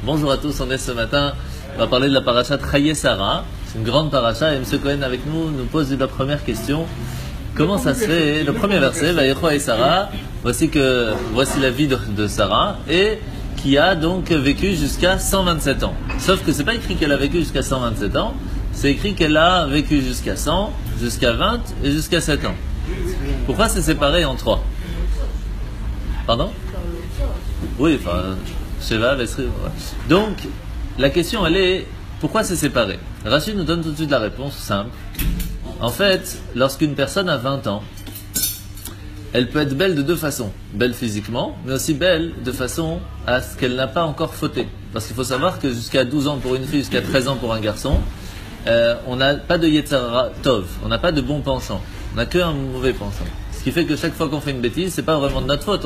Bonjour à tous, on est ce matin, on va parler de la paracha de Chaye Sarah. C'est une grande paracha et M. Cohen avec nous pose la première question. Comment ça se fait? Le premier verset, Vayecho et Sarah, voici la vie de Sarah et qui a donc vécu jusqu'à 127 ans. Sauf que c'est pas écrit qu'elle a vécu jusqu'à 127 ans, c'est écrit qu'elle a vécu jusqu'à 100, jusqu'à 20 et jusqu'à 7 ans. Pourquoi c'est séparé en 3? Pardon? Oui, enfin, Sheva, Vesri, ouais. Donc, la question elle est, pourquoi c'est séparé? Rachid nous donne tout de suite la réponse simple. En fait, lorsqu'une personne a 20 ans, elle peut être belle de deux façons. Belle physiquement, mais aussi belle de façon à ce qu'elle n'a pas encore fauté. Parce qu'il faut savoir que jusqu'à 12 ans pour une fille, jusqu'à 13 ans pour un garçon, on n'a pas de Yetzara Tov, on n'a pas de bon penchant. On n'a qu'un mauvais penchant. Ce qui fait que chaque fois qu'on fait une bêtise, c'est pas vraiment de notre faute.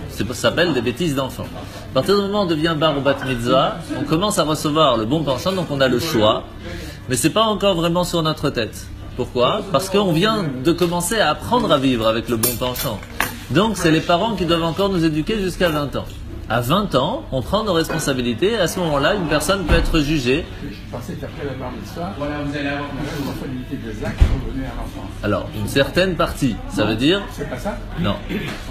Ça s'appelle des bêtises d'enfants. À partir du moment où on devient bar ou bat mitzvah, on commence à recevoir le bon penchant, donc on a le choix. Mais c'est pas encore vraiment sur notre tête. Pourquoi? Parce qu'on vient de commencer à apprendre à vivre avec le bon penchant. Donc c'est les parents qui doivent encore nous éduquer jusqu'à 20 ans. À 20 ans, on prend nos responsabilités. À ce moment-là, une personne peut être jugée. Je pensais qu'après la bar mitzvah, voilà, vous allez avoir une responsabilité de Zach qui revenait à l'enfant. Alors, une certaine partie, ça veut dire... C'est pas ça? Non.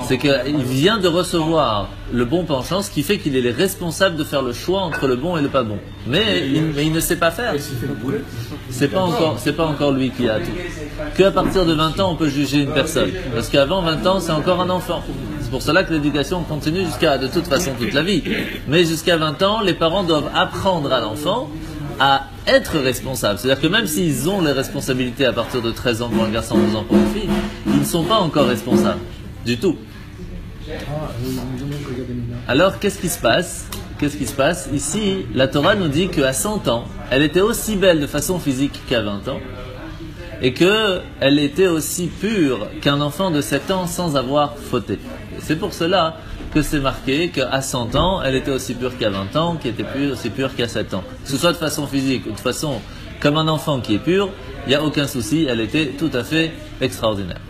C'est qu'il vient de recevoir le bon penchant, ce qui fait qu'il est responsable de faire le choix entre le bon et le pas bon. Mais il ne sait pas faire. C'est pas encore lui qui a tout. Qu'à partir de 20 ans, on peut juger une personne. Parce qu'avant 20 ans, c'est encore un enfant. C'est pour cela que l'éducation continue jusqu'à, de toute façon, toute la vie. Mais jusqu'à 20 ans, les parents doivent apprendre à l'enfant à être responsable. C'est-à-dire que même s'ils ont les responsabilités à partir de 13 ans pour un garçon, 12 ans pour une fille, ils ne sont pas encore responsables. Du tout. Alors, qu'est-ce qui se passe? Ici, la Torah nous dit qu'à 100 ans, elle était aussi belle de façon physique qu'à 20 ans, et qu'elle était aussi pure qu'un enfant de 7 ans sans avoir fauté. Et c'est pour cela que c'est marqué qu'à 100 ans, elle était aussi pure qu'à 20 ans, qui était aussi pure qu'à 7 ans. Que ce soit de façon physique ou de façon comme un enfant qui est pur, il n'y a aucun souci, elle était tout à fait extraordinaire.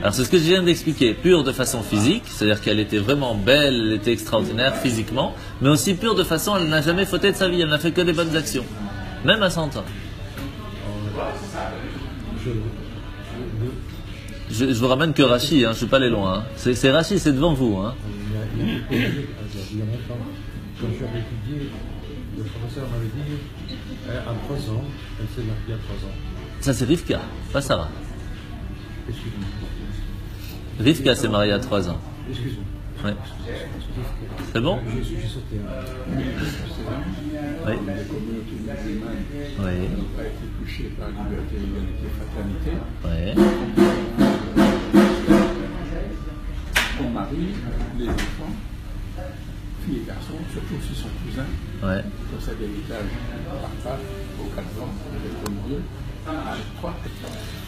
Alors c'est ce que je viens d'expliquer, pure de façon physique, c'est-à-dire qu'elle était vraiment belle, elle était extraordinaire physiquement, mais aussi pure de façon, elle n'a jamais fauté de sa vie, elle n'a fait que des bonnes actions, même à 100 ans. Je vous ramène que Rachi, je ne suis pas allé loin. Hein. C'est Rachi, c'est devant vous. Hein. Il y a longtemps, quand je suis étudié, le professeur m'avait dit à 3 ans, elle s'est mariée à 3 ans. Ça c'est Rivka, pas Sarah. Excuse-moi. Rivka s'est mariée à 3 ans. Excuse-moi. Ouais. C'est bon? J'ai sauté un. Oui. La communauté musulmane Oui. n'a pas été touchée par liberté, égalité, fraternité. Oui. Ton mari, les enfants, filles et garçons, surtout si son cousin, Ouais. possède l'héritage par part, aux 4 ans, avec le Dieu, à 3.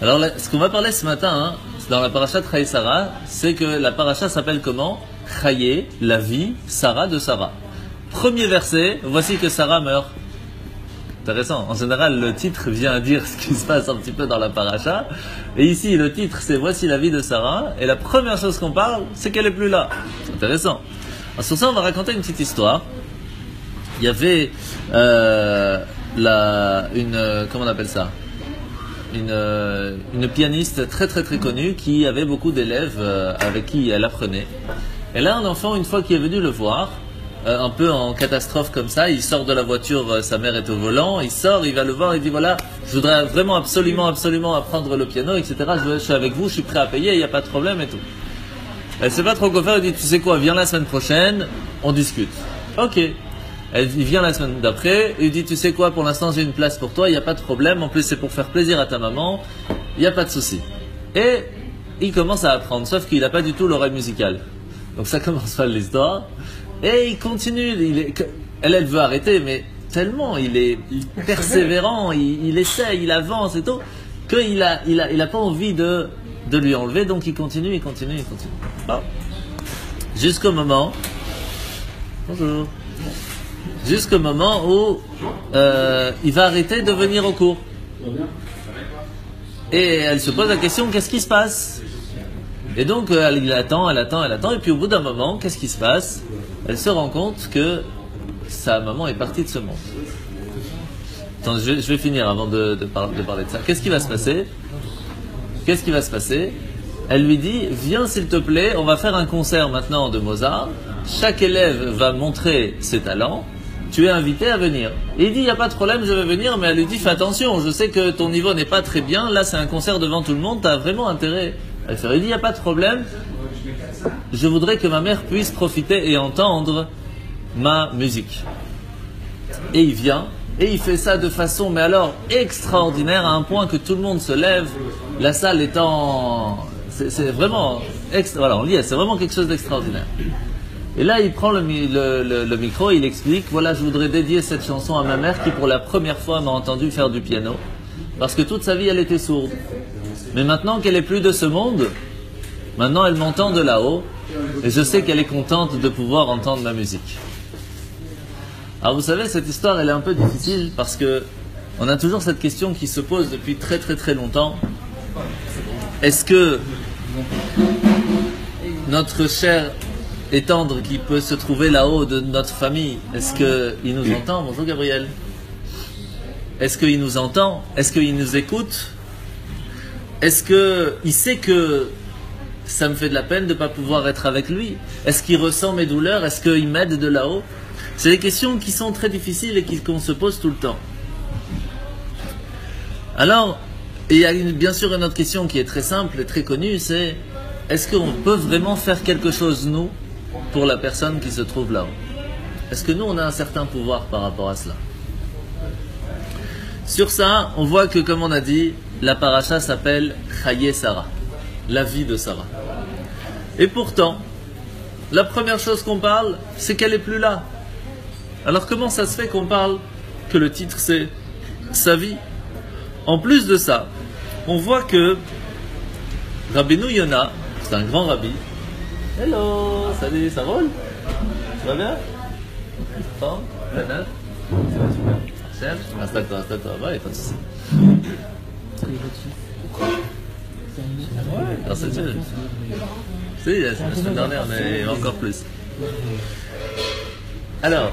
Alors là, ce qu'on va parler ce matin, c'est dans la paracha de Chaye Sarah, c'est que la paracha s'appelle comment? Chaye, la vie, Sarah de Sarah. Premier verset, voici que Sarah meurt. Intéressant. En général, le titre vient à dire ce qui se passe un petit peu dans la paracha. Et ici, le titre, c'est voici la vie de Sarah. Et la première chose qu'on parle, c'est qu'elle est plus là. C'est intéressant. Alors, sur ça, on va raconter une petite histoire. Il y avait comment on appelle ça? Une pianiste très très très connue qui avait beaucoup d'élèves avec qui elle apprenait. Et là, un enfant, une fois qui est venu le voir, un peu en catastrophe comme ça, il sort de la voiture, sa mère est au volant, il sort, il va le voir, il dit voilà, je voudrais vraiment absolument apprendre le piano, etc. Je suis avec vous, je suis prêt à payer, il n'y a pas de problème et tout. Elle sait pas trop quoi faire, elle dit tu sais quoi, viens la semaine prochaine, on discute. Ok. Il vient la semaine d'après, il dit tu sais quoi, pour l'instant j'ai une place pour toi, il n'y a pas de problème, en plus c'est pour faire plaisir à ta maman, il n'y a pas de souci. Et il commence à apprendre, sauf qu'il n'a pas du tout l'oreille musicale. Donc ça commence mal l'histoire. Et il continue, elle veut arrêter, mais tellement il est persévérant, il essaie, il avance et tout, qu'il a pas envie de lui enlever, donc il continue. Bon. Jusqu'au moment... Bonjour. Jusqu'au moment où il va arrêter de venir au cours. Et elle se pose la question, qu'est-ce qui se passe? Et donc, elle attend, et puis au bout d'un moment, qu'est-ce qui se passe? Elle se rend compte que sa maman est partie de ce monde. Attends, je vais finir avant de parler de ça. Qu'est-ce qui va se passer? Elle lui dit, viens s'il te plaît, on va faire un concert maintenant de Mozart. Chaque élève va montrer ses talents. Tu es invité à venir. Et il dit, il n'y a pas de problème, je vais venir. Mais elle lui dit, fais attention, je sais que ton niveau n'est pas très bien. Là, c'est un concert devant tout le monde, tu as vraiment intérêt. Elle lui dit, il n'y a pas de problème. Je voudrais que ma mère puisse profiter et entendre ma musique. Et il vient. Et il fait ça de façon, mais alors, extraordinaire, à un point que tout le monde se lève. La salle étant... C'est vraiment... Voilà, on lit, c'est vraiment quelque chose d'extraordinaire. Et là, il prend le micro, il explique, voilà, je voudrais dédier cette chanson à ma mère qui, pour la première fois, m'a entendu faire du piano. Parce que toute sa vie, elle était sourde. Mais maintenant qu'elle est plus de ce monde, maintenant, elle m'entend de là-haut. Et je sais qu'elle est contente de pouvoir entendre ma musique. Alors vous savez, cette histoire, elle est un peu difficile parce que on a toujours cette question qui se pose depuis très très très longtemps. Est-ce que notre cher et tendre qui peut se trouver là-haut de notre famille, est-ce qu'il nous entend? Bonjour Gabriel. Est-ce qu'il nous entend? Est-ce qu'il nous écoute? Est-ce qu'il sait que ça me fait de la peine de ne pas pouvoir être avec lui? Est-ce qu'il ressent mes douleurs? Est-ce qu'il m'aide de là-haut? C'est des questions qui sont très difficiles et qu'on se pose tout le temps. Alors, il y a bien sûr une autre question qui est très simple et très connue, c'est est-ce qu'on peut vraiment faire quelque chose, nous, pour la personne qui se trouve là-haut? Est-ce que nous, on a un certain pouvoir par rapport à cela? Sur ça, on voit que, comme on a dit, la paracha s'appelle Chaye Sarah, la vie de Sarah. Et pourtant, la première chose qu'on parle, c'est qu'elle n'est plus là. Alors comment ça se fait qu'on parle que le titre c'est sa vie? En plus de ça, on voit que Rabbeinu Yona, c'est un grand rabbi. Hello, salut, ça roule? Ça va bien? Forme? Planète? Ça va super. Chef? Installe-toi. Ouais, pas de soucis. Ouais, non, c'est chill. Si, la semaine dernière, mais encore plus. Alors,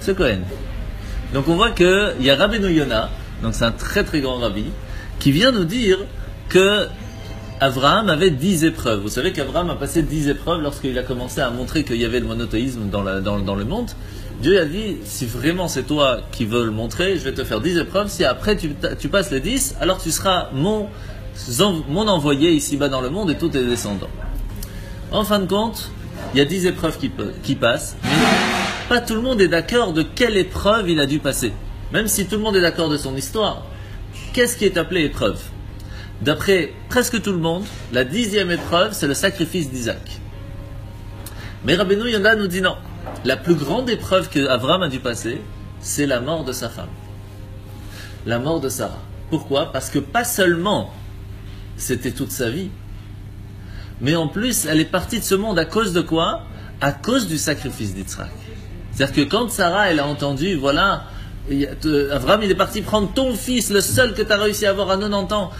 ce Cohen. Donc on voit qu'il y a Rabbeinu Yona, donc c'est un très très grand rabbi, qui vient nous dire que Abraham avait 10 épreuves. Vous savez qu'Abraham a passé 10 épreuves lorsqu'il a commencé à montrer qu'il y avait le monothéisme dans le monde. Dieu a dit, si vraiment c'est toi qui veux le montrer, je vais te faire 10 épreuves. Si après tu passes les 10, alors tu seras mon envoyé ici-bas dans le monde et tous tes descendants. En fin de compte, il y a 10 épreuves qui passent, mais pas tout le monde est d'accord de quelle épreuve il a dû passer. Même si tout le monde est d'accord de son histoire, qu'est-ce qui est appelé épreuve? D'après presque tout le monde, la 10e épreuve, c'est le sacrifice d'Isaac. Mais Rabbeinu Yona nous dit non. La plus grande épreuve que Abraham a dû passer, c'est la mort de sa femme. La mort de Sarah. Pourquoi? Parce que pas seulement c'était toute sa vie, mais en plus, elle est partie de ce monde à cause de quoi? À cause du sacrifice d'Yitzhak. C'est-à-dire que quand Sarah, elle a entendu, voilà, Abraham, il est parti prendre ton fils, le seul que tu as réussi à avoir à 90 ans,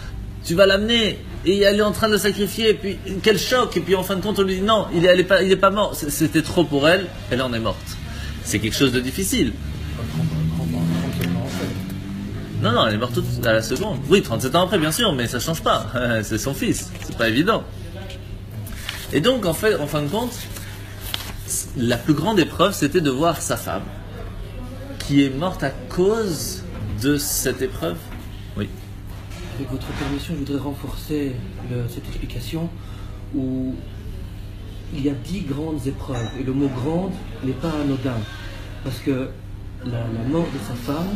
tu vas l'amener, et elle est en train de le sacrifier, et puis quel choc, et puis en fin de compte, on lui dit non, il est pas mort, c'était trop pour elle, elle en est morte. C'est quelque chose de difficile. Non, elle est morte toute à la seconde. Oui, 37 ans après, bien sûr, mais ça change pas. C'est son fils, c'est pas évident. Et donc, en fin de compte, la plus grande épreuve, c'était de voir sa femme, qui est morte à cause de cette épreuve. Oui. Avec votre permission, je voudrais renforcer cette explication où il y a 10 grandes épreuves. Et le mot grande n'est pas anodin. Parce que la mort de sa femme,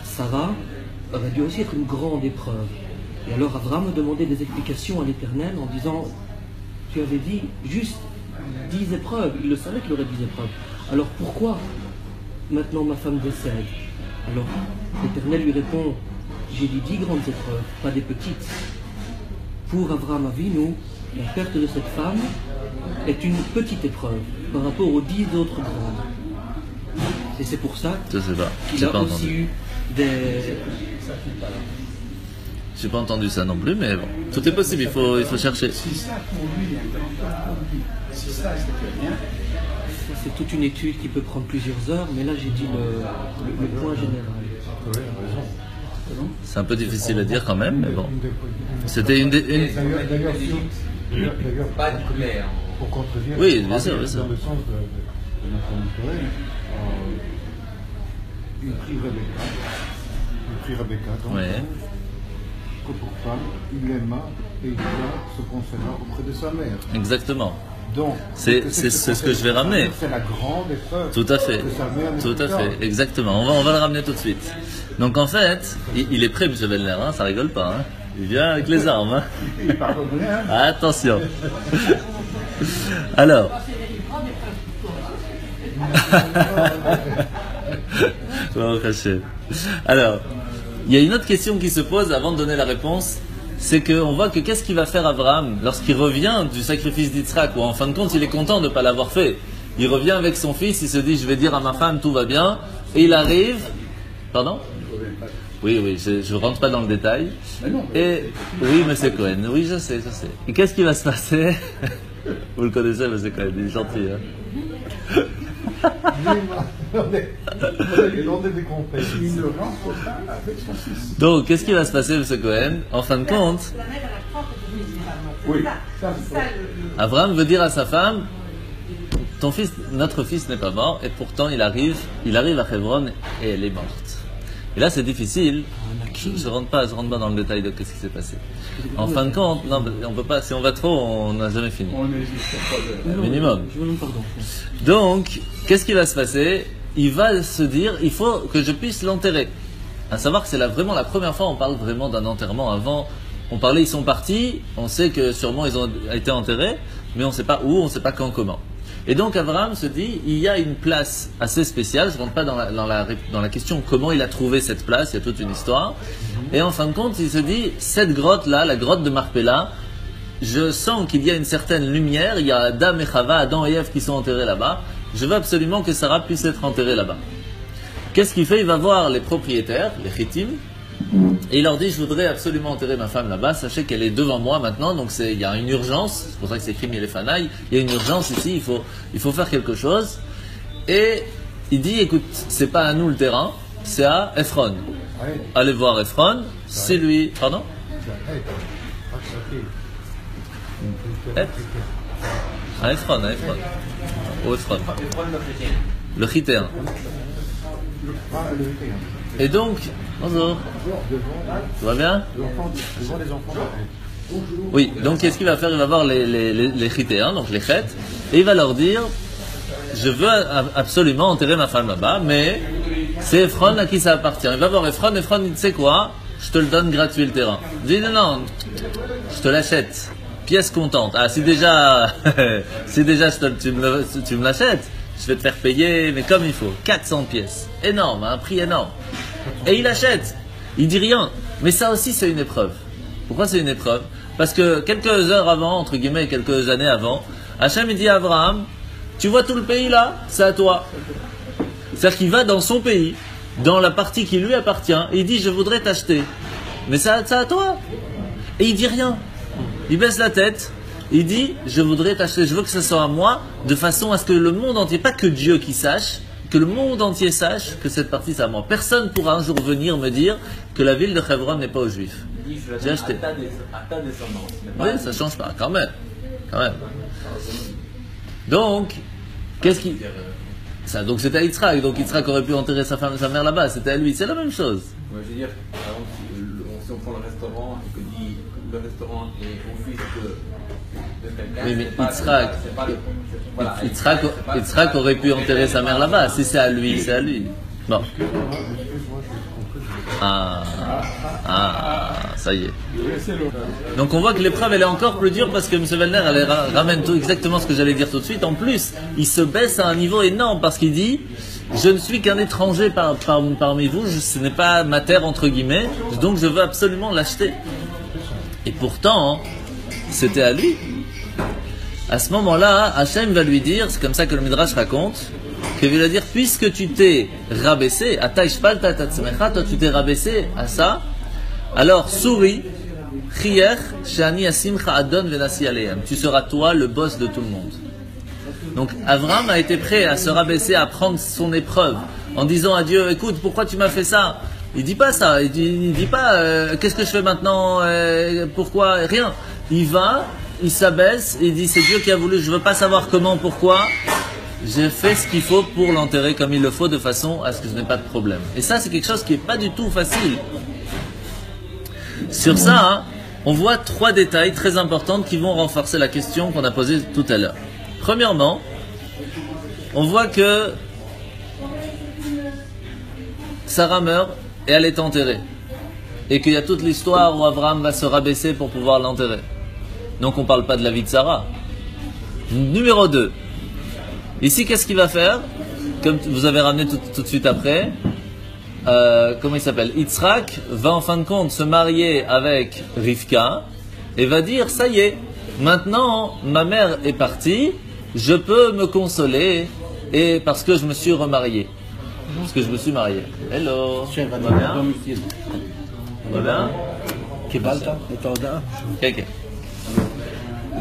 Sarah, aurait dû aussi être une grande épreuve. Et alors Abraham demandait des explications à l'Éternel en disant, tu avais dit juste 10 épreuves. Il le savait qu'il aurait 10 épreuves. Alors pourquoi maintenant ma femme décède? Alors l'Éternel lui répond, j'ai dit 10 grandes épreuves, pas des petites. Pour Abraham Avinu, la perte de cette femme est une petite épreuve par rapport aux 10 autres grandes. Et c'est pour ça qu'il a aussi eu des... J'ai pas entendu ça non plus, mais bon, tout est possible, il faut chercher. Si ça pour lui est un grand temps pour lui, si ça c'est rien, Ça, c'est toute une étude qui peut prendre plusieurs heures, mais là j'ai dit le point général. Oui, raison. C'est un peu difficile à dire quand même, mais bon. C'était une des... D'ailleurs, Pas de clair. pour contredire, Oui, bien sûr, bien sûr. dans le sens de notre ami Cohen, il prit Rebecca, donc, Ouais. que pour femme, il l'aima et il se conserva auprès de sa mère. Exactement. Donc, C'est ce que je vais ramener. C'est la grande épreuve. Tout à fait. Que sa mère n'est Tout plus à là. fait. Exactement. On va le ramener tout de suite. Donc en fait, il est prêt, M. Wellner, hein, ça rigole pas. Hein. Il vient avec les armes. Hein. il pardonne rien. Attention. Alors. Bon, Hachem. Alors, il y a une autre question qui se pose avant de donner la réponse. C'est qu'on voit que qu'est-ce qu'il va faire Abraham lorsqu'il revient du sacrifice d'Yitzhak, où en fin de compte il est content de ne pas l'avoir fait. Il revient avec son fils, il se dit je vais dire à ma femme tout va bien, et il arrive. Pardon? Oui, je ne rentre pas dans le détail. Et oui, M. Cohen, oui, je sais. Et qu'est-ce qui va se passer? Vous le connaissez, M. Cohen, il est gentil. Hein. On est des compères. Il ne rentre pas avec son fils. Donc, qu'est-ce qui va se passer, M. Cohen? En fin de compte, Oui, ça c'est Abraham veut dire à sa femme, notre fils n'est pas mort, et pourtant il arrive à Hebron et elle est morte. Et là c'est difficile, je rentre pas dans le détail de ce qui s'est passé. En fin de compte, non, on peut pas, si on va trop, on n'a jamais fini. on n'hésite pas de... Minimum. Je vous demande pardon. Donc, qu'est-ce qui va se passer? Il va se dire, il faut que je puisse l'enterrer. À savoir que c'est vraiment la première fois on parle vraiment d'un enterrement. Avant, on parlait, ils sont partis, on sait que sûrement ils ont été enterrés, mais on ne sait pas où, on ne sait pas quand, comment. Et donc Abraham se dit, il y a une place assez spéciale, je ne rentre pas dans la question comment il a trouvé cette place, il y a toute une histoire. Et en fin de compte, il se dit, cette grotte-là, la grotte de Marpella, je sens qu'il y a une certaine lumière, il y a Adam et Chava, Adam et Ève qui sont enterrés là-bas, je veux absolument que Sarah puisse être enterrée là-bas. Qu'est-ce qu'il fait? Il va voir les propriétaires, les Chittim, et il leur dit, je voudrais absolument enterrer ma femme là-bas, sachez qu'elle est devant moi maintenant, donc il y a une urgence, c'est pour ça que c'est écrit Milefanaï, il y a une urgence ici, il faut faire quelque chose. Et il dit, écoute, c'est pas à nous le terrain, c'est à Ephron. Allez voir Ephron, c'est lui, pardon? À Ephron. Au Ephron. Le Chitéen. Et donc, bonjour. Tout va bien? Devant les enfants. Oui, donc qu'est-ce qu'il va faire? Il va voir les Chitéens, donc les Chètes, et il va leur dire, je veux absolument enterrer ma femme là-bas, mais c'est Ephron à qui ça appartient. Il va voir Ephron, il dit, tu sais quoi? Je te le donne gratuit le terrain. Il dit, non, je te l'achète. Pièce comptante. Ah, si déjà tu me l'achètes, je vais te faire payer, mais comme il faut. 400 pièces. Énorme, un prix énorme. Et il achète. Il dit rien. Mais ça aussi, c'est une épreuve. Pourquoi c'est une épreuve? Parce que quelques heures avant, entre guillemets, quelques années avant, Hachem il dit à Abraham, tu vois tout le pays là? C'est à toi. C'est-à-dire qu'il va dans son pays, dans la partie qui lui appartient, et il dit, je voudrais t'acheter. Mais c'est à toi. Et il dit rien. Il baisse la tête, il dit, je voudrais t'acheter, je veux que ce soit à moi, de façon à ce que le monde entier, pas que Dieu qui sache, que le monde entier sache que cette partie c'est à moi. Personne pourra un jour venir me dire que la ville de Hebron n'est pas aux Juifs. J'ai acheté. À ta descendance. Oui, ça change pas, quand même. Donc, qu'est-ce qui... Ça, donc c'était à Yitzhak, donc Yitzhak aurait pu enterrer sa mère là-bas, c'était à lui, c'est la même chose. Moi, je veux dire, par exemple, si on prend le restaurant et que dit le restaurant est au fils de quelqu'un. Oui, mais c'est pas- Yitzhak, c'est pas le- voilà, Yitzhak aurait pu enterrer sa mère là-bas, si c'est à lui, c'est à lui. Bon. Ça y est. Donc on voit que l'épreuve elle est encore plus dure parce que M. Wellner elle ramène tout exactement ce que j'allais dire tout de suite. En plus, il se baisse à un niveau énorme parce qu'il dit je ne suis qu'un étranger parmi vous, ce n'est pas ma terre entre guillemets, donc je veux absolument l'acheter. Et pourtant, c'était à lui. À ce moment-là, Hachem va lui dire, c'est comme ça que le Midrash raconte, qu'il va lui dire, puisque tu t'es rabaissé, toi tu t'es rabaissé à ça, alors souris, Chier, Shani Asimcha Adon Venasi Aleim. Tu seras toi le boss de tout le monde. Donc Abraham a été prêt à se rabaisser, à prendre son épreuve, en disant à Dieu, écoute, pourquoi tu m'as fait ça? Il dit pas ça, il dit pas, qu'est-ce que je fais maintenant, pourquoi, rien. Il va, il s'abaisse, il dit, c'est Dieu qui a voulu, je veux pas savoir comment, pourquoi. J'ai fait ce qu'il faut pour l'enterrer comme il le faut, de façon à ce que je n'ai pas de problème. Et ça, c'est quelque chose qui n'est pas du tout facile. Sur ça, hein, on voit 3 détails très importants qui vont renforcer la question qu'on a posée tout à l'heure. Premièrement, on voit que Sarah meurt et elle est enterrée. Et qu'il y a toute l'histoire où Abraham va se rabaisser pour pouvoir l'enterrer. Donc on ne parle pas de la vie de Sarah. Numéro 2. Ici, qu'est-ce qu'il va faire? Comme vous avez ramené tout de suite après, comment il s'appelle? Yitzhak va en fin de compte se marier avec Rivka et va dire, ça y est, maintenant ma mère est partie, je peux me consoler et parce que je me suis remarié. Parce que je me suis marié. Hello. Va bien? Va bien? Ok.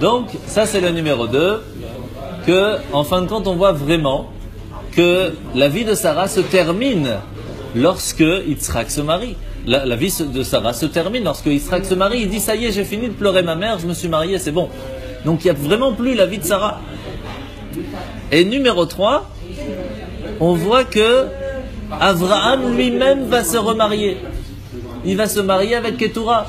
Donc, ça c'est le numéro 2, que, en fin de compte, on voit vraiment que la vie de Sarah se termine lorsque Yitzhak se marie. La vie de Sarah se termine lorsque Yitzhak se marie. Il dit, ça y est, j'ai fini de pleurer ma mère, je me suis marié, c'est bon. Donc, il n'y a vraiment plus la vie de Sarah. Et numéro 3, on voit que Abraham lui-même va se remarier. Il va se marier avec Keturah.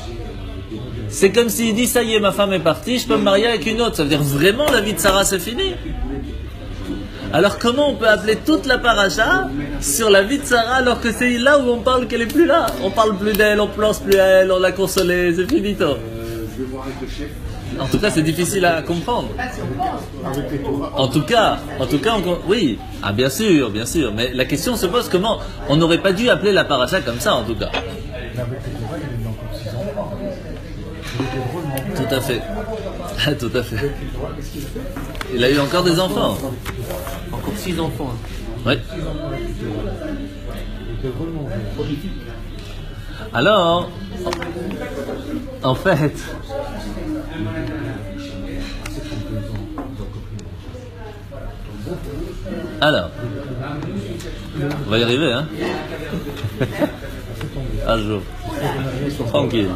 C'est comme s'il dit, ça y est, ma femme est partie, je peux me marier avec une autre. Ça veut dire vraiment la vie de Sarah c'est fini. Alors comment on peut appeler toute la paracha sur la vie de Sarah alors que c'est là où on parle qu'elle est plus là? On parle plus d'elle, on pense plus à elle, on l'a consolée, c'est finito. Je vais voir avec le chef. En tout cas, c'est difficile à comprendre. En tout cas, oui, ah, bien sûr, mais la question se pose comment on n'aurait pas dû appeler la paracha comme ça en tout cas. Tout à fait. Tout à fait. Il a eu encore des enfants. Encore 6 enfants. Oui. Alors, en fait, on va y arriver, hein. Un jour. Tranquille.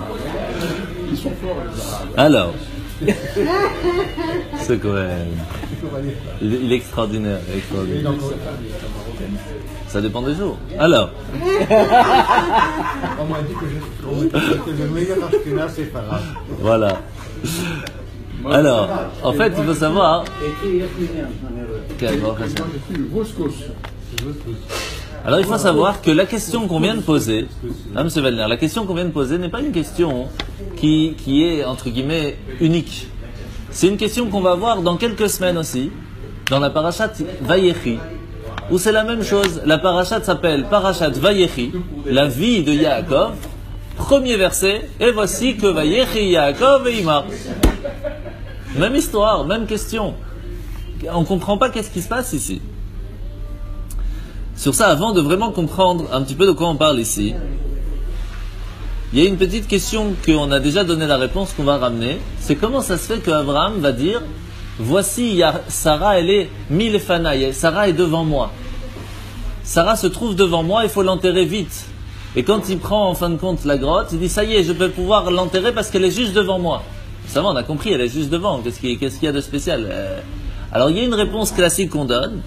Alors, c'est quand même. Il est extraordinaire, Ça dépend des jours. Alors. On m'a dit que le meilleur ashkénaze, c'est pas grave. Voilà. Alors, en fait, il faut savoir. Alors, il faut savoir que la question qu'on vient de poser, hein, M. Wellner, la question qu'on vient de poser n'est pas une question qui est, entre guillemets, unique. C'est une question qu'on va voir dans quelques semaines aussi, dans la parashat Vayechi, où c'est la même chose. La parashat s'appelle Parashat Vayechi, la vie de Yaakov, premier verset, et voici que Vayechi Yaakov et Ima. Même histoire, même question. On ne comprend pas qu'est-ce qui se passe ici. Sur ça, avant de vraiment comprendre un petit peu de quoi on parle ici, il y a une petite question qu'on a déjà donné la réponse qu'on va ramener. C'est comment ça se fait qu'Abraham va dire, voici, Sarah, elle est milfanaï, Sarah est devant moi. Sarah se trouve devant moi, il faut l'enterrer vite. Et quand il prend en fin de compte la grotte, il dit, ça y est, je peux pouvoir l'enterrer parce qu'elle est juste devant moi. Ça va, on a compris, elle est juste devant. Qu'est-ce qu'il y a de spécial? Alors, il y a une réponse classique qu'on donne.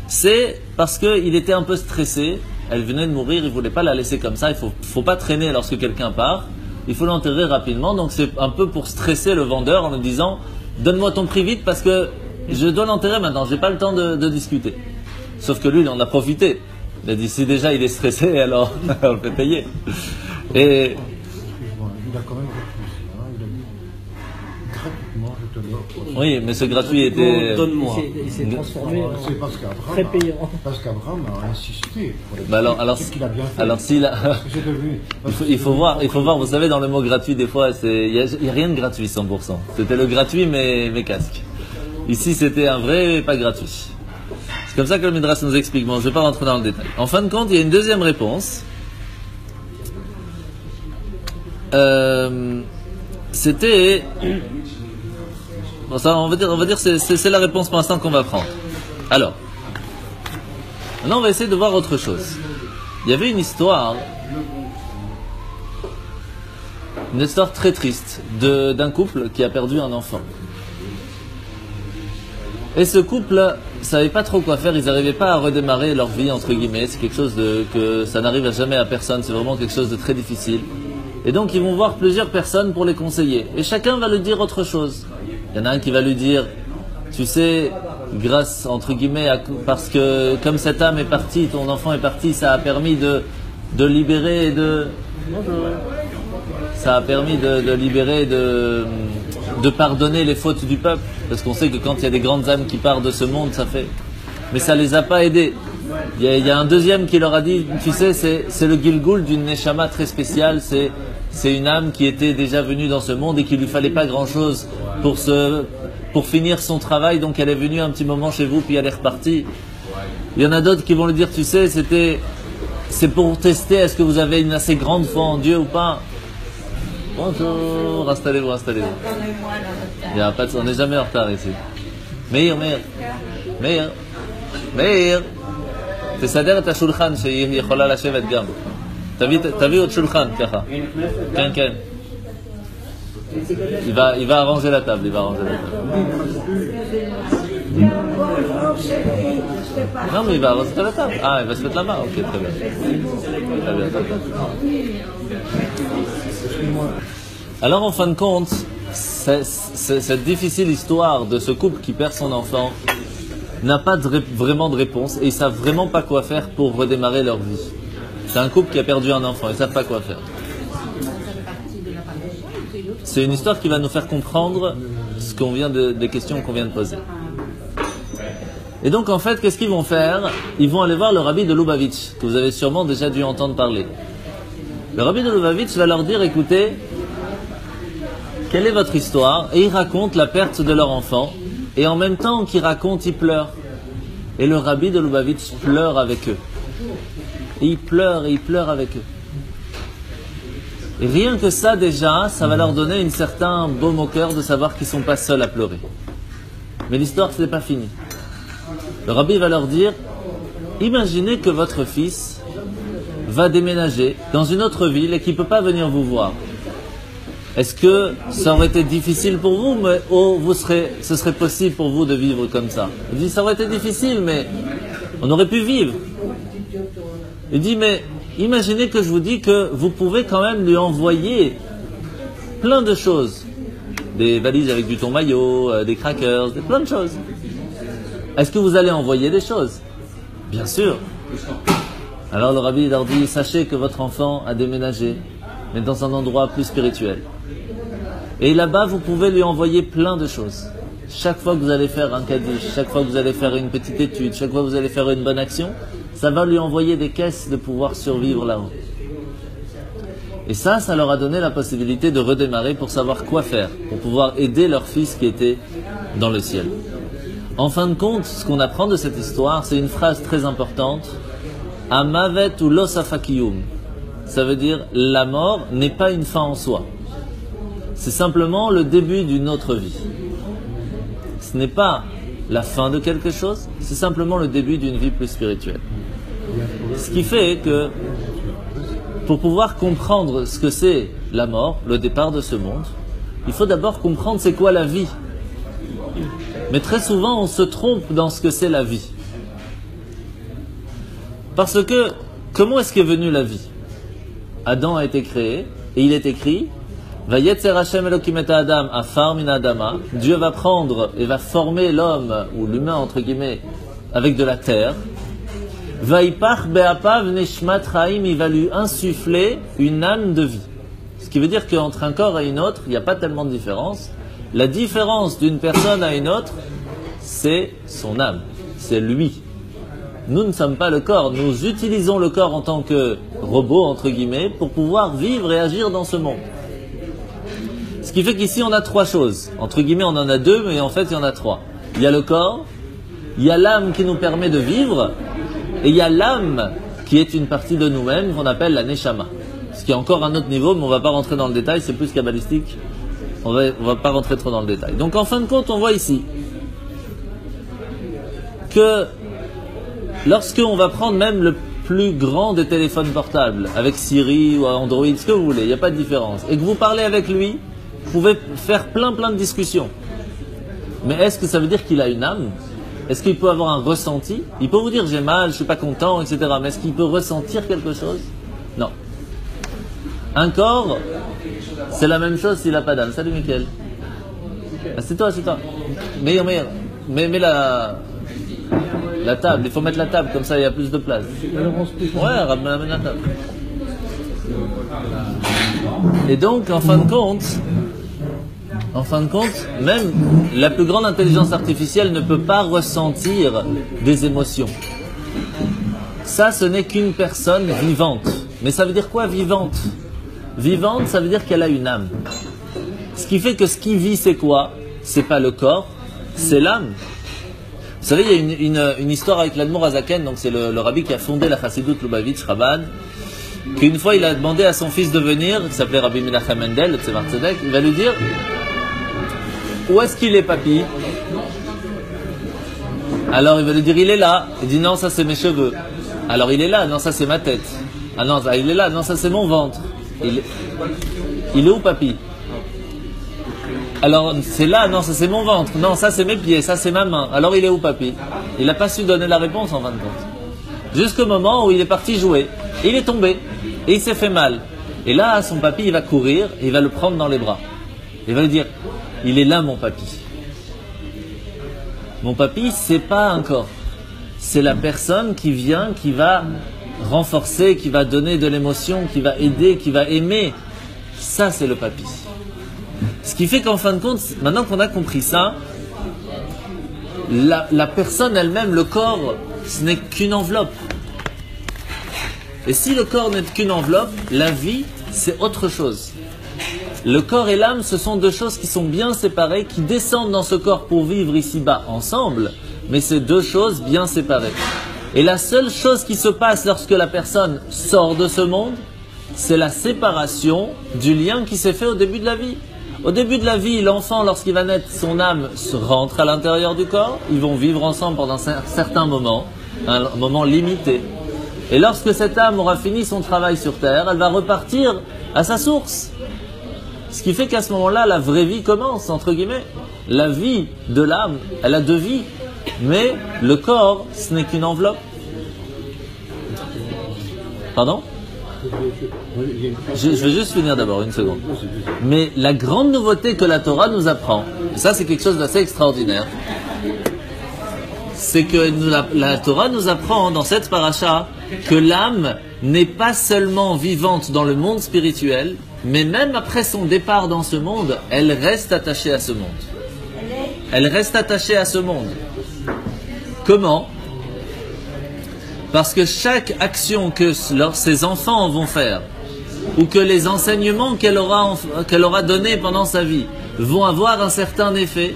C'est parce qu'il était un peu stressé. Elle venait de mourir, il ne voulait pas la laisser comme ça. Il ne faut pas traîner lorsque quelqu'un part. Il faut l'enterrer rapidement. Donc, c'est un peu pour stresser le vendeur en lui disant, donne-moi ton prix vite parce que je dois l'enterrer maintenant. Je n'ai pas le temps de discuter. Sauf que lui, il en a profité. Il a dit, si déjà il est stressé, alors on le fait payer. Et... Il a quand même réfléchi, hein. Il a dit gratuitement, je te l'offre. Oui, mais ce gratuit était... Donne-moi. Il s'est transformé en C'est très payant. parce qu'Abraham a insisté. Bah alors, Qu'est-ce qu'il a bien fait? alors s'il a... J'ai devenu. il faut voir, vous savez, dans le mot gratuit, des fois, il n'y a rien de gratuit 100%. C'était le gratuit, mais casque. Ici, c'était un vrai pas gratuit. C'est comme ça que le Midrash nous explique. Bon, je ne vais pas rentrer dans le détail. En fin de compte, il y a une deuxième réponse. c'était... Bon, ça, on va dire c'est la réponse pour l'instant qu'on va prendre. Alors, maintenant on va essayer de voir autre chose. Il y avait une histoire très triste d'un couple qui a perdu un enfant. Et ce couple savait pas trop quoi faire, ils n'arrivaient pas à redémarrer leur vie, entre guillemets. C'est quelque chose que ça n'arrive jamais à personne, c'est vraiment quelque chose de très difficile. Et donc ils vont voir plusieurs personnes pour les conseiller. Et chacun va lui dire autre chose. Il y en a un qui va lui dire, tu sais, grâce, entre guillemets, parce que comme cette âme est partie, ton enfant est parti, ça a permis de libérer ça a permis de libérer, de pardonner les fautes du peuple. Parce qu'on sait que quand il y a des grandes âmes qui partent de ce monde, ça fait... Mais ça les a pas aidés. Il y a un deuxième qui leur a dit, tu sais, c'est le Gilgul d'une Neshama très spéciale, c'est une âme qui était déjà venue dans ce monde et qu'il lui fallait pas grand chose pour finir son travail, donc elle est venue un petit moment chez vous puis elle est repartie. Il y en a d'autres qui vont lui dire, tu sais, c'est pour tester est-ce que vous avez une assez grande foi en Dieu ou pas. Bonjour, installez-vous. Il y a pas de... On n'est jamais en retard ici. Meir. תסדר את השולחן שהיא יכולה לשבת גם. תביא עוד שולחן ככה. כן. Il va arranger la table, Non, mais il va arranger la table. Ah, il va se mettre la main. Ok, très bien. Alors, en fin de compte, cette difficile histoire de ce couple qui perd son enfant n'a pas vraiment de réponse et ils savent vraiment pas quoi faire pour redémarrer leur vie. C'est un couple qui a perdu un enfant, ils savent pas quoi faire. C'est une histoire qui va nous faire comprendre des questions qu'on vient de poser. Et donc en fait, qu'est-ce qu'ils vont faire? Ils vont aller voir le rabbi de Lubavitch, que vous avez sûrement déjà dû entendre parler. Le rabbi de Lubavitch va leur dire, écoutez, quelle est votre histoire? Et ils racontent la perte de leur enfant. Et en même temps qu'ils racontent, ils pleurent. Et le rabbi de Lubavitch pleure avec eux. Et il pleure avec eux. Et rien que ça déjà, ça va leur donner une certain baume au cœur de savoir qu'ils ne sont pas seuls à pleurer. Mais l'histoire, ce n'est pas fini. Le rabbi va leur dire, imaginez que votre fils va déménager dans une autre ville et qu'il ne peut pas venir vous voir. Est-ce que ça aurait été difficile pour vous, ce serait possible pour vous de vivre comme ça? Il dit, ça aurait été difficile, mais on aurait pu vivre. Il dit, mais imaginez que je vous dis que vous pouvez quand même lui envoyer plein de choses. Des valises avec du thon mayo, des crackers, plein de choses. Est-ce que vous allez envoyer des choses? Bien sûr. Alors le rabbi leur dit, sachez que votre enfant a déménagé, mais dans un endroit plus spirituel. Et là-bas, vous pouvez lui envoyer plein de choses. Chaque fois que vous allez faire un kaddish, chaque fois que vous allez faire une petite étude, chaque fois que vous allez faire une bonne action, ça va lui envoyer des caisses de pouvoir survivre là-haut. Et ça leur a donné la possibilité de redémarrer pour savoir quoi faire, pour pouvoir aider leur fils qui était dans le ciel. En fin de compte, ce qu'on apprend de cette histoire, c'est une phrase très importante. Amavet ou losafakiyum. Ça veut dire, la mort n'est pas une fin en soi. C'est simplement le début d'une autre vie. Ce n'est pas la fin de quelque chose, c'est simplement le début d'une vie plus spirituelle. Ce qui fait que, pour pouvoir comprendre ce que c'est la mort, le départ de ce monde, il faut d'abord comprendre c'est quoi la vie. Mais très souvent, on se trompe dans ce que c'est la vie. Parce que, comment est-ce qu'est venue la vie? Adam a été créé, et il est écrit, Vayetzer Hashem Elokim et Adam afar min Adama. Dieu va prendre et va former l'homme, ou l'humain entre guillemets, avec de la terre. Vaipach be'apav neshmat chaim, il va lui insuffler une âme de vie. Ce qui veut dire qu'entre un corps et une autre, il n'y a pas tellement de différence. La différence d'une personne à une autre, c'est son âme, c'est lui. Nous ne sommes pas le corps, nous utilisons le corps en tant que robot, entre guillemets, pour pouvoir vivre et agir dans ce monde. Ce qui fait qu'ici on a trois choses. Entre guillemets, on en a deux, mais en fait il y en a trois. Il y a le corps, il y a l'âme qui nous permet de vivre, et il y a l'âme qui est une partie de nous-mêmes qu'on appelle la neshama. Ce qui est encore un autre niveau, mais on ne va pas rentrer dans le détail, c'est plus kabbalistique. On va pas rentrer trop dans le détail. Donc en fin de compte, on voit ici que lorsqu'on va prendre même le plus grand des téléphones portables, avec Siri ou Android, ce que vous voulez, il n'y a pas de différence, et que vous parlez avec lui, vous pouvez faire plein de discussions. Mais est-ce que ça veut dire qu'il a une âme? Est-ce qu'il peut avoir un ressenti? Il peut vous dire j'ai mal, je suis pas content, etc. Mais est-ce qu'il peut ressentir quelque chose? Non. Un corps, c'est la même chose s'il n'a pas d'âme. Salut Mickaël. Ah, c'est toi. Mais la table, il faut mettre la table, comme ça il y a plus de place. Ouais, ramène la table. Et donc, en fin de compte, même la plus grande intelligence artificielle ne peut pas ressentir des émotions. Ça, ce n'est qu'une personne vivante. Mais ça veut dire quoi, vivante? Vivante, ça veut dire qu'elle a une âme. Ce qui fait que ce qui vit, c'est quoi? C'est pas le corps, c'est l'âme. Vous savez, il y a une histoire avec l'Admor Azaken, donc c'est le rabbi qui a fondé la Chassidut Lubavitch Rabban, qu'une fois il a demandé à son fils de venir, qui s'appelait Rabbi Menachem Mendel, le Tzemar Tzedek, il va lui dire où est-ce qu'il est, papy? Alors il va lui dire il est là. Il dit non, ça c'est mes cheveux. Alors il est là, non, ça c'est ma tête. Ah non, il est là, non, ça c'est mon ventre. Il est où, papy? Alors c'est là, non, ça c'est mon ventre. Non, ça c'est mes pieds, ça c'est ma main. Alors il est où, papy? Il n'a pas su donner la réponse en fin de compte. Jusqu'au moment où il est parti jouer. Et il est tombé. Et il s'est fait mal. Et là, son papy, il va courir et il va le prendre dans les bras. Il va lui dire il est là, mon papy. Mon papy, c'est pas un corps. C'est la personne qui vient, qui va renforcer, qui va donner de l'émotion, qui va aider, qui va aimer. Ça, c'est le papy. Ce qui fait qu'en fin de compte, maintenant qu'on a compris ça, la personne elle-même, le corps, ce n'est qu'une enveloppe. Et si le corps n'est qu'une enveloppe, la vie, c'est autre chose. Le corps et l'âme, ce sont deux choses qui sont bien séparées, qui descendent dans ce corps pour vivre ici-bas ensemble, mais c'est deux choses bien séparées. Et la seule chose qui se passe lorsque la personne sort de ce monde, c'est la séparation du lien qui s'est fait au début de la vie. Au début de la vie, l'enfant, lorsqu'il va naître, son âme se rentre à l'intérieur du corps, ils vont vivre ensemble pendant un certain moment, un moment limité. Et lorsque cette âme aura fini son travail sur terre, elle va repartir à sa source. Ce qui fait qu'à ce moment-là, la vraie vie commence, entre guillemets. La vie de l'âme, elle a deux vies. Mais le corps, ce n'est qu'une enveloppe. Pardon ? Je vais juste finir d'abord, une seconde. Mais la grande nouveauté que la Torah nous apprend, et ça c'est quelque chose d'assez extraordinaire, c'est que la Torah nous apprend dans cette paracha que l'âme n'est pas seulement vivante dans le monde spirituel, mais même après son départ dans ce monde, elle reste attachée à ce monde. Elle reste attachée à ce monde. Comment ? Parce que chaque action que ses enfants vont faire, ou que les enseignements qu'elle aura donnés pendant sa vie vont avoir un certain effet,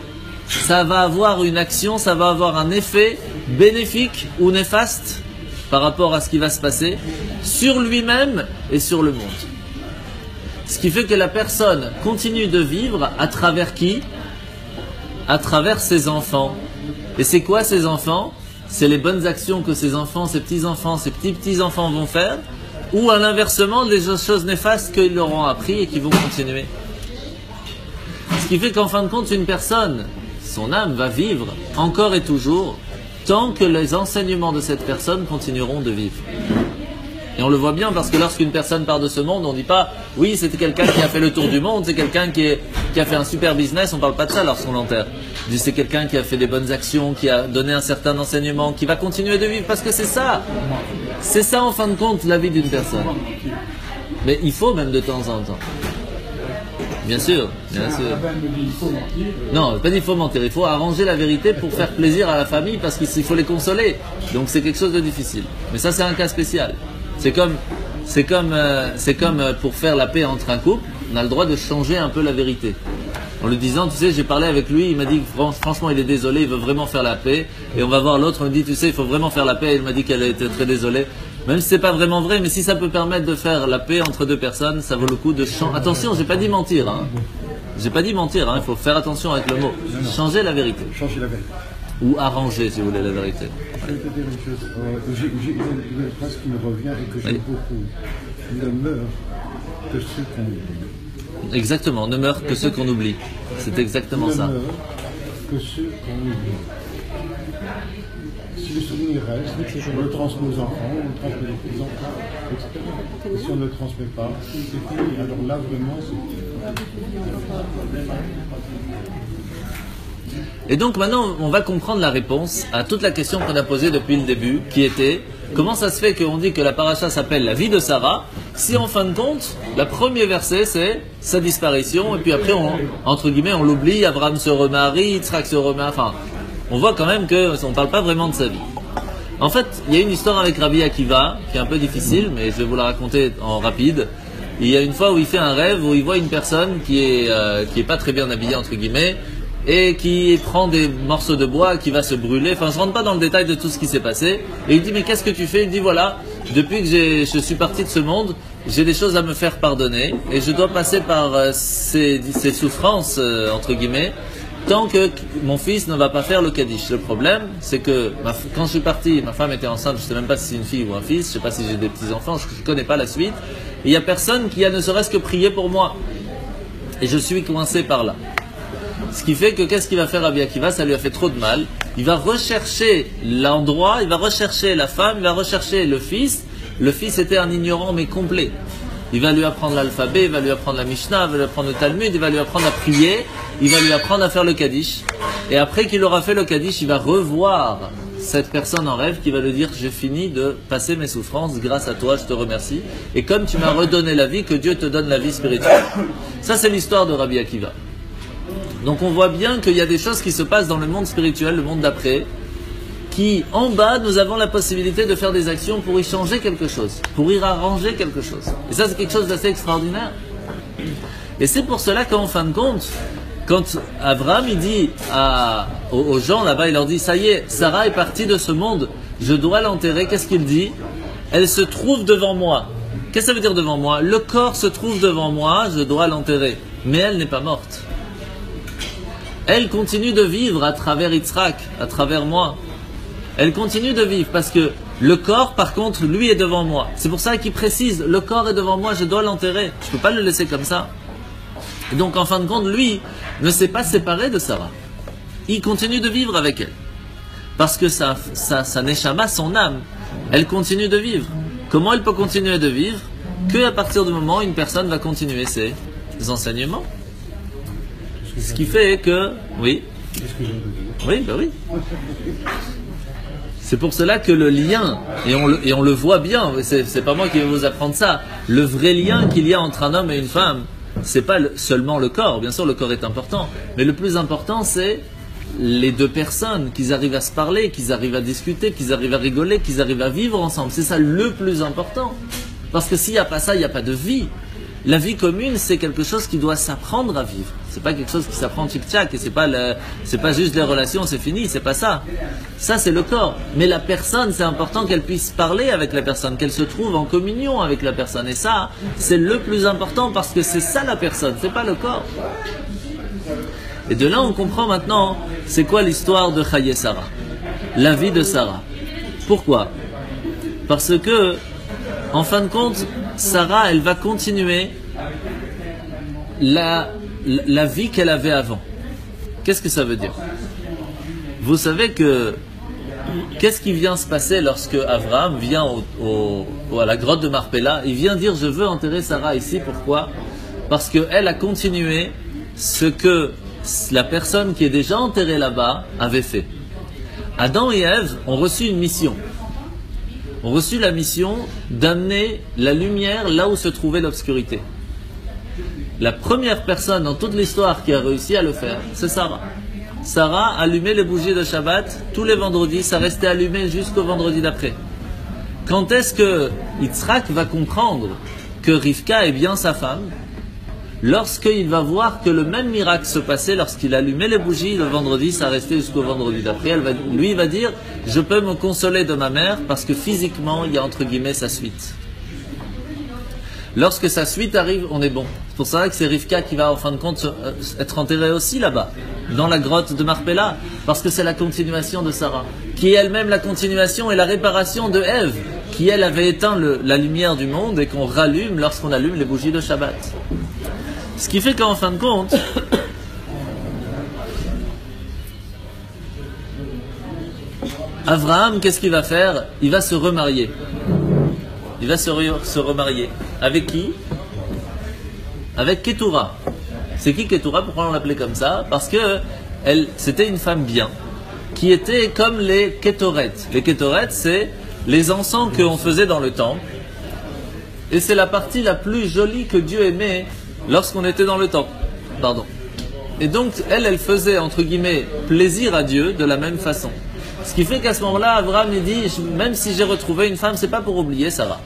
ça va avoir une action, ça va avoir un effet bénéfique ou néfaste par rapport à ce qui va se passer sur lui-même et sur le monde. Ce qui fait que la personne continue de vivre à travers qui ? À travers ses enfants. Et c'est quoi ces enfants ? C'est les bonnes actions que ces enfants, ces petits-enfants, ces petits-petits-enfants vont faire, ou à l'inversement, des choses néfastes qu'ils leur ont appris et qui vont continuer. Ce qui fait qu'en fin de compte, une personne, son âme va vivre encore et toujours, tant que les enseignements de cette personne continueront de vivre. Et on le voit bien parce que lorsqu'une personne part de ce monde, on ne dit pas « Oui, c'était quelqu'un qui a fait le tour du monde, c'est quelqu'un qui a fait un super business », on ne parle pas de ça lorsqu'on l'enterre. On dit « C'est quelqu'un qui a fait des bonnes actions, qui a donné un certain enseignement, qui va continuer de vivre », parce que c'est ça. C'est ça en fin de compte la vie d'une personne. Mais il faut même de temps en temps. Bien sûr, bien sûr. Non, pas dit il faut mentir, il faut arranger la vérité pour faire plaisir à la famille parce qu'il faut les consoler. Donc c'est quelque chose de difficile. Mais ça c'est un cas spécial. C'est comme pour faire la paix entre un couple, on a le droit de changer un peu la vérité. En lui disant, tu sais, j'ai parlé avec lui, il m'a dit que franchement il est désolé, il veut vraiment faire la paix. Et on va voir l'autre, on lui dit, tu sais, il faut vraiment faire la paix, il m'a dit qu'elle était très désolée. Même si c'est pas vraiment vrai, mais si ça peut permettre de faire la paix entre deux personnes, ça vaut le coup de changer. Attention, j'ai pas dit mentir, hein. J'ai pas dit mentir, hein. Il faut faire attention avec le mot. Changer la vérité. Changer la vérité. Ou arranger, si vous voulez, la vérité. Je vais te dire une chose. J'ai une phrase qui me revient et que j'aime beaucoup. Ne meurt que ceux qu'on oublie. Exactement, ne meurent que ceux qu'on oublie. C'est exactement ça. Ne meurt que ceux qu'on oublie. Si le souvenir reste, on le transmet aux enfants, on le transmet aux enfants, etc. Et si on ne le transmet pas, c'est fini. Alors là, vraiment, c'est... Et donc maintenant, on va comprendre la réponse à toute la question qu'on a posée depuis le début, qui était comment ça se fait qu'on dit que la paracha s'appelle la vie de Sarah, si en fin de compte, le premier verset c'est sa disparition, et puis après, entre guillemets, on l'oublie, Abraham se remarie, Yitzhak se remarie, enfin, on voit quand même qu'on ne parle pas vraiment de sa vie. En fait, il y a une histoire avec Rabbi Akiva, qui est un peu difficile, mais je vais vous la raconter en rapide. Il y a une fois où il fait un rêve, où il voit une personne qui est pas très bien habillée, entre guillemets, et qui prend des morceaux de bois, qui va se brûler. Enfin, je ne rentre pas dans le détail de tout ce qui s'est passé. Et il dit, mais qu'est-ce que tu fais? Il dit, voilà, depuis que je suis parti de ce monde, j'ai des choses à me faire pardonner, et je dois passer par ces souffrances, entre guillemets, tant que mon fils ne va pas faire le Kaddish. Le problème, c'est que quand je suis parti, ma femme était enceinte, je ne sais même pas si c'est une fille ou un fils, je ne sais pas si j'ai des petits-enfants, je ne connais pas la suite, et il n'y a personne qui a ne serait-ce que prié pour moi. Et je suis coincé par là. Ce qui fait que qu'est-ce qu'il va faire Rabbi Akiva? Ça lui a fait trop de mal. Il va rechercher l'endroit, il va rechercher la femme, il va rechercher le fils. Le fils était un ignorant mais complet. Il va lui apprendre l'alphabet, il va lui apprendre la Mishnah, il va lui apprendre le Talmud, il va lui apprendre à prier, il va lui apprendre à faire le Kaddish. Et après qu'il aura fait le Kaddish, il va revoir cette personne en rêve qui va lui dire « J'ai fini de passer mes souffrances, grâce à toi, je te remercie. Et comme tu m'as redonné la vie, que Dieu te donne la vie spirituelle. » Ça, c'est l'histoire de Rabbi Akiva. Donc on voit bien qu'il y a des choses qui se passent dans le monde spirituel, le monde d'après, qui, en bas, nous avons la possibilité de faire des actions pour y changer quelque chose, pour y arranger quelque chose. Et ça, c'est quelque chose d'assez extraordinaire. Et c'est pour cela qu'en fin de compte, quand Abraham, il dit aux gens là-bas, il leur dit, ça y est, Sarah est partie de ce monde, je dois l'enterrer. Qu'est-ce qu'il dit? Elle se trouve devant moi. Qu'est-ce que ça veut dire devant moi? Le corps se trouve devant moi, je dois l'enterrer. Mais elle n'est pas morte. Elle continue de vivre à travers Yitzhak, à travers moi. Elle continue de vivre parce que le corps, par contre, lui est devant moi. C'est pour ça qu'il précise, le corps est devant moi, je dois l'enterrer. Je ne peux pas le laisser comme ça. Et donc, en fin de compte, lui ne s'est pas séparé de Sarah. Il continue de vivre avec elle. Parce que sa neshama, son âme, elle continue de vivre. Comment elle peut continuer de vivre? Qu'à partir du moment où une personne va continuer ses enseignements. Ce qui fait que... Oui. Oui, ben oui. C'est pour cela que le lien, et on le voit bien, c'est pas moi qui vais vous apprendre ça, le vrai lien qu'il y a entre un homme et une femme, c'est pas seulement le corps, bien sûr le corps est important, mais le plus important c'est les deux personnes, qu'ils arrivent à se parler, qu'ils arrivent à discuter, qu'ils arrivent à rigoler, qu'ils arrivent à vivre ensemble, c'est ça le plus important. Parce que s'il n'y a pas ça, il n'y a pas de vie. La vie commune, c'est quelque chose qui doit s'apprendre à vivre. C'est pas quelque chose qui s'apprend tchic-tchac, et c'est pas juste les relations, c'est fini, c'est pas ça. Ça, c'est le corps. Mais la personne, c'est important qu'elle puisse parler avec la personne, qu'elle se trouve en communion avec la personne. Et ça, c'est le plus important parce que c'est ça la personne, c'est pas le corps. Et de là, on comprend maintenant, c'est quoi l'histoire de Chaye Sarah, la vie de Sarah. Pourquoi? Parce que, en fin de compte, Sarah, elle va continuer la vie qu'elle avait avant. Qu'est-ce que ça veut dire? Vous savez que qu'est-ce qui vient se passer lorsque Abraham vient à la grotte de Marpella? Il vient dire je veux enterrer Sarah ici. Pourquoi? Parce qu'elle a continué ce que la personne qui est déjà enterrée là-bas avait fait. Adam et Ève ont reçu une mission. Ont reçu la mission d'amener la lumière là où se trouvait l'obscurité. La première personne dans toute l'histoire qui a réussi à le faire, c'est Sarah. Sarah allumait les bougies de Shabbat tous les vendredis, ça restait allumé jusqu'au vendredi d'après. Quand est-ce que Yitzhak va comprendre que Rivka est bien sa femme? lorsqu'il va voir que le même miracle se passait lorsqu'il allumait les bougies le vendredi, ça restait jusqu'au vendredi d'après. Lui va dire, je peux me consoler de ma mère parce que physiquement, il y a entre guillemets sa suite. Lorsque sa suite arrive, on est bon. C'est pour ça que c'est Rivka qui va en fin de compte être enterrée aussi là-bas, dans la grotte de Marpella, parce que c'est la continuation de Sarah, qui est elle-même la continuation et la réparation de Ève, qui elle avait éteint la lumière du monde et qu'on rallume lorsqu'on allume les bougies de Shabbat. Ce qui fait qu'en fin de compte, Abraham, qu'est-ce qu'il va faire? Il va se remarier. Il va se remarier. Avec qui? Avec Ketura. C'est qui Ketura? Pourquoi on l'appelait comme ça? Parce que c'était une femme bien, qui était comme les Ketoret. Les Ketoret, c'est les encens qu'on faisait dans le temple. Et c'est la partie la plus jolie que Dieu aimait lorsqu'on était dans le temple. Pardon. Et donc, elle faisait, entre guillemets, plaisir à Dieu de la même façon. Ce qui fait qu'à ce moment-là, Abraham il dit, même si j'ai retrouvé une femme, c'est pas pour oublier Sarah.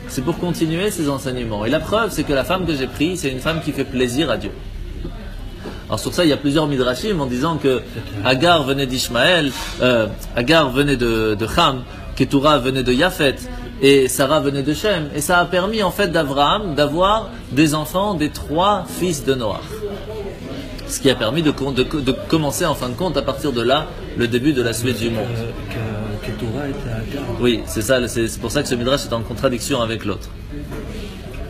C'est pour continuer ses enseignements. Et la preuve, c'est que la femme que j'ai prise, c'est une femme qui fait plaisir à Dieu. Alors sur ça, il y a plusieurs midrashim en disant que Agar venait d'Ishmaël, Agar venait de Ham, Ketura venait de Yaphet, et Sarah venait de Shem. Et ça a permis en fait d'Abraham d'avoir des enfants des 3 fils de Noach. Ce qui a permis de commencer en fin de compte à partir de là le début de la suite du monde. Ketura était Agar. Oui, c'est ça. C'est pour ça que ce midrash est en contradiction avec l'autre.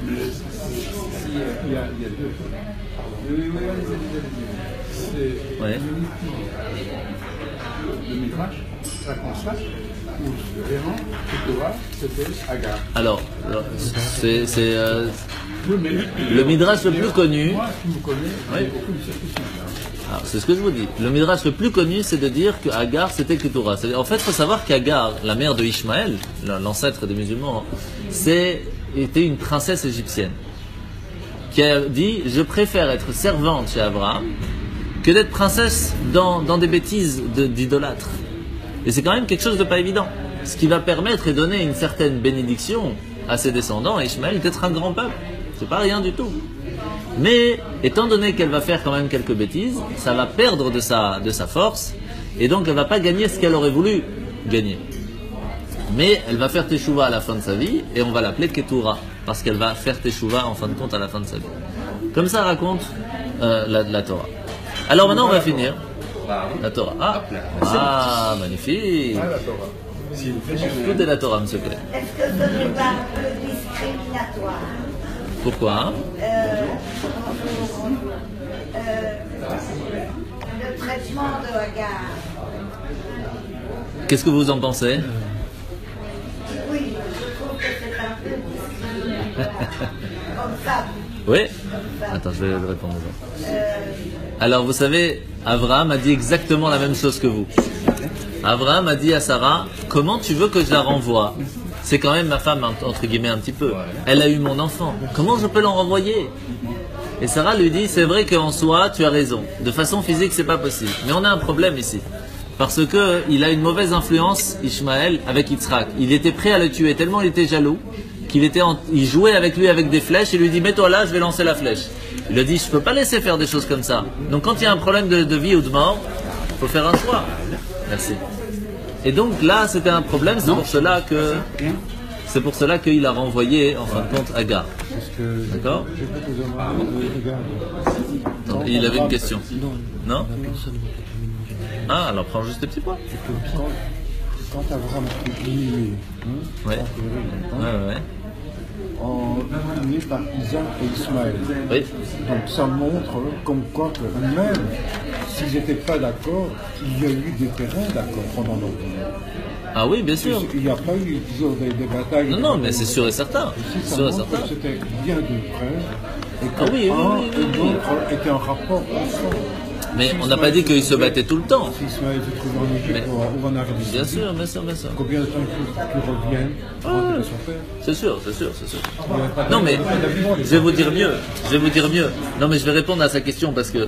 Il y a deux choses. C'est le Midrash raconte ça, où vraiment, Ketura, c'était Agar. Alors, le midrash le plus connu. Moi, qui me connais, Oui. j'ai beaucoup de certitude. Alors, c'est ce que je vous dis. Le midrash le plus connu, c'est de dire que Agar, c'était Ketura. En fait, il faut savoir qu'Agar, la mère de Ishmaël, l'ancêtre des musulmans, était une princesse égyptienne qui a dit, je préfère être servante chez Abraham que d'être princesse dans des bêtises d'idolâtres. Et c'est quand même quelque chose de pas évident. Ce qui va permettre et donner une certaine bénédiction à ses descendants, à Ishmaël, d'être un grand peuple. C'est pas rien du tout. Mais, étant donné qu'elle va faire quand même quelques bêtises, ça va perdre de sa force, et donc elle va pas gagner ce qu'elle aurait voulu gagner. Mais elle va faire teshuva à la fin de sa vie, et on va l'appeler Ketura, parce qu'elle va faire teshuva en fin de compte à la fin de sa vie. Comme ça raconte la Torah. Alors maintenant on va finir. La Torah. Magnifique. Tout est la Torah, monsieur Clay. Est-ce que ce n'est pas un peu discriminatoire? Pourquoi? Le traitement de Agar. Qu'est-ce que vous en pensez? Oui, je trouve que c'est un peu discriminatoire. Comme ça. Oui? Attends, je vais répondre aux gens. Alors, vous savez, Abraham a dit exactement la même chose que vous. Abraham a dit à Sarah, comment tu veux que je la renvoie? C'est quand même ma femme, entre guillemets, un petit peu. Elle a eu mon enfant. Comment je peux l'en renvoyer? Et Sarah lui dit, c'est vrai qu'en soi, tu as raison. De façon physique, c'est pas possible. Mais on a un problème ici. Parce que il a une mauvaise influence, Ishmaël, avec Yitzhak. Il était prêt à le tuer, tellement il était jaloux, il jouait avec lui avec des flèches, et lui dit, mets-toi là, je vais lancer la flèche. Il a dit, je peux pas laisser faire des choses comme ça. Donc quand il y a un problème de vie ou de mort, il faut faire un choix. Merci. Et donc là, c'était un problème, c'est pour cela qu'il a renvoyé, en fin de compte, Agar. D'accord? Il avait une question. Non? Ah, alors prends juste les petits points. Quand Abraham est diminué, Ouais. né par Isaac et Ismaël. Oui. Donc ça montre comme quoi que même s'ils n'étaient pas d'accord, il y a eu des terrains d'accord pendant longtemps. Ah oui, bien sûr. Il n'y a pas eu disons, des batailles. Non, mais c'est sûr et certain. Si, ça Sûr et montre certain. que c'était bien de frères et que Ah oui, un oui. et l'autre étaient en rapport ensemble. Mais on n'a pas dit qu'ils se battaient tout le temps. Si Ismaël se trouve en Égypte ou en Arabie Bien Saoudite, sûr, bien sûr, bien sûr. combien de temps il faut qu'il revienne pour rentrer son père? C'est sûr. Non, mais je vais vous dire mieux. Non, mais je vais répondre à sa question parce que,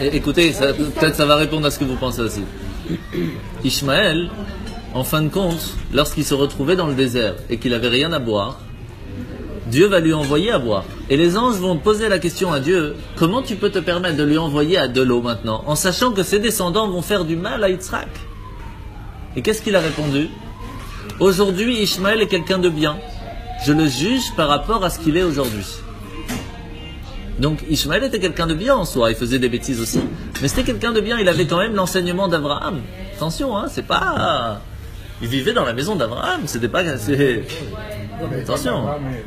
écoutez, peut-être ça va répondre à ce que vous pensez aussi. Ishmaël, en fin de compte, lorsqu'il se retrouvait dans le désert et qu'il n'avait rien à boire, Dieu va lui envoyer à boire. Et les anges vont poser la question à Dieu, comment tu peux te permettre de lui envoyer à de l'eau maintenant, en sachant que ses descendants vont faire du mal à Yitzhak? Et qu'est-ce qu'il a répondu? Aujourd'hui, Ishmaël est quelqu'un de bien. Je le juge par rapport à ce qu'il est aujourd'hui. Donc Ishmaël était quelqu'un de bien en soi, il faisait des bêtises aussi. Mais c'était quelqu'un de bien, il avait quand même l'enseignement d'Abraham. Attention, hein, c'est pas... Il vivait dans la maison d'Abraham, c'était pas... Attention,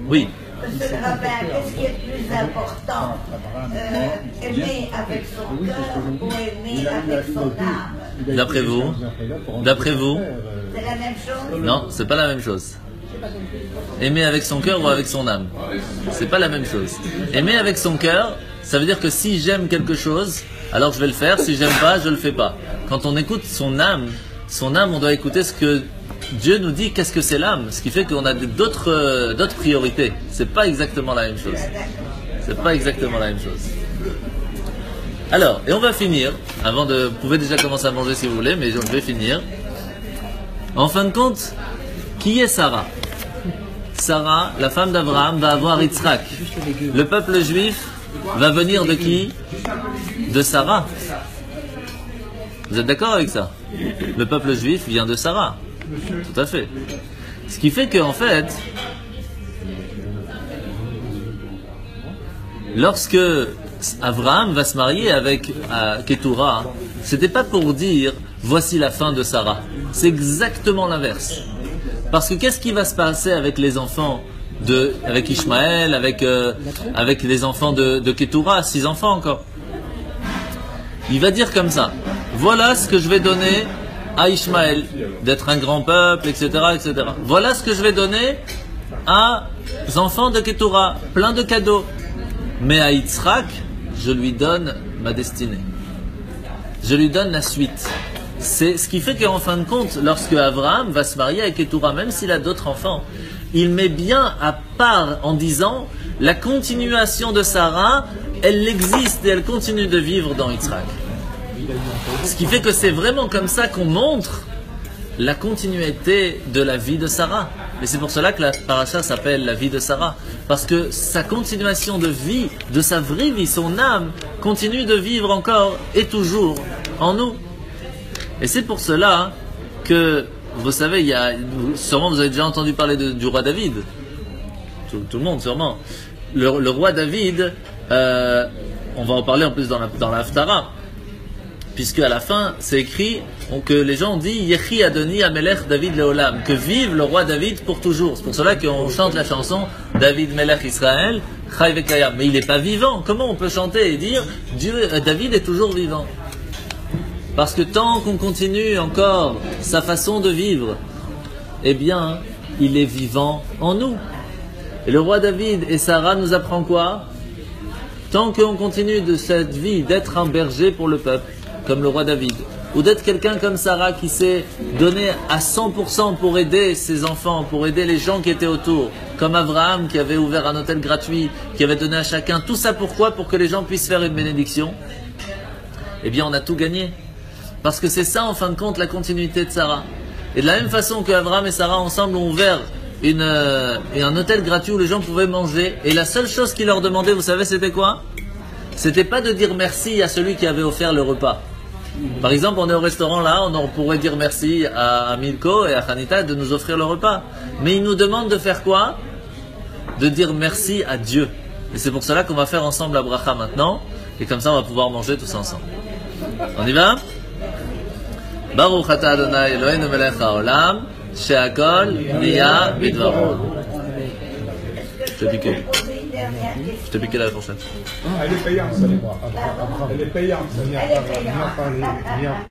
oui. Monsieur le rabbin, qu'est-ce qui est plus important, aimer avec son cœur ou aimer avec son âme? D'après vous? C'est la même chose? Non, c'est pas la même chose. Aimer avec son cœur ou avec son âme, c'est pas la même chose. Aimer avec son cœur, ça veut dire que si j'aime quelque chose, alors je vais le faire. Si j'aime pas, je le fais pas. Quand on écoute son âme, on doit écouter ce que Dieu nous dit. Qu'est-ce que c'est l'âme? Ce qui fait qu'on a d'autres priorités. C'est pas exactement la même chose. C'est pas exactement la même chose. Alors, et on va finir. Vous pouvez déjà commencer à manger si vous voulez, mais je vais finir. En fin de compte, qui est Sarah? Sarah, la femme d'Abraham, va avoir Yitzhak. Le peuple juif va venir de qui? De Sarah. Vous êtes d'accord avec ça? Le peuple juif vient de Sarah. Tout à fait. Ce qui fait qu'en fait, lorsque Abraham va se marier avec Ketura, c'était pas pour dire voici la fin de Sarah. C'est exactement l'inverse. Parce que qu'est-ce qui va se passer avec les enfants avec Ishmaël, avec les enfants de Ketura, 6 enfants encore? Il va dire comme ça, voilà ce que je vais donner à Ishmaël, d'être un grand peuple, etc., etc. Voilà ce que je vais donner aux enfants de Ketura, plein de cadeaux. Mais à Yitzhak, je lui donne ma destinée. Je lui donne la suite. C'est ce qui fait qu'en fin de compte, lorsque Abraham va se marier avec Ketura, même s'il a d'autres enfants, il met bien à part en disant la continuation de Sarah, elle existe et elle continue de vivre dans Yitzhak. Ce qui fait que c'est vraiment comme ça qu'on montre la continuité de la vie de Sarah. Et c'est pour cela que la paracha s'appelle la vie de Sarah. Parce que sa continuation de vie, de sa vraie vie, son âme, continue de vivre encore et toujours en nous. Et c'est pour cela que, vous savez, sûrement vous avez déjà entendu parler du roi David. Tout le monde, sûrement. Le roi David, on va en parler en plus dans la Haftara. Puisque à la fin, c'est écrit que les gens ont dit Yechi Adoni Amelech David Leolam, que vive le roi David pour toujours. C'est pour cela qu'on chante la chanson David Melech Israël, Chai Vekayam. Mais il n'est pas vivant. Comment on peut chanter et dire David est toujours vivant? Parce que tant qu'on continue encore sa façon de vivre, eh bien, il est vivant en nous. Et le roi David et Sarah nous apprend quoi? Tant qu'on continue de cette vie d'être un berger pour le peuple, comme le roi David, ou d'être quelqu'un comme Sarah qui s'est donné à 100% pour aider ses enfants, pour aider les gens qui étaient autour, comme Abraham qui avait ouvert un hôtel gratuit, qui avait donné à chacun, tout ça pourquoi? Pour que les gens puissent faire une bénédiction. Eh bien on a tout gagné, parce que c'est ça en fin de compte la continuité de Sarah. Et de la même façon que Abraham et Sarah ensemble ont ouvert un hôtel gratuit où les gens pouvaient manger, et la seule chose qu'ils leur demandaient, vous savez c'était quoi? C'était pas de dire merci à celui qui avait offert le repas. Par exemple, on est au restaurant là, on pourrait dire merci à Milko et à Hanita de nous offrir le repas. Mais ils nous demandent de faire quoi? De dire merci à Dieu. Et c'est pour cela qu'on va faire ensemble la bracha maintenant. Et comme ça, on va pouvoir manger tous ensemble. On y va? Baruch ata Adonai Eloheinu melech haolam, she'akol niya bidvaro. Je t'ai piqué la fourchette. Elle est payante. Elle est payante. Elle est payante.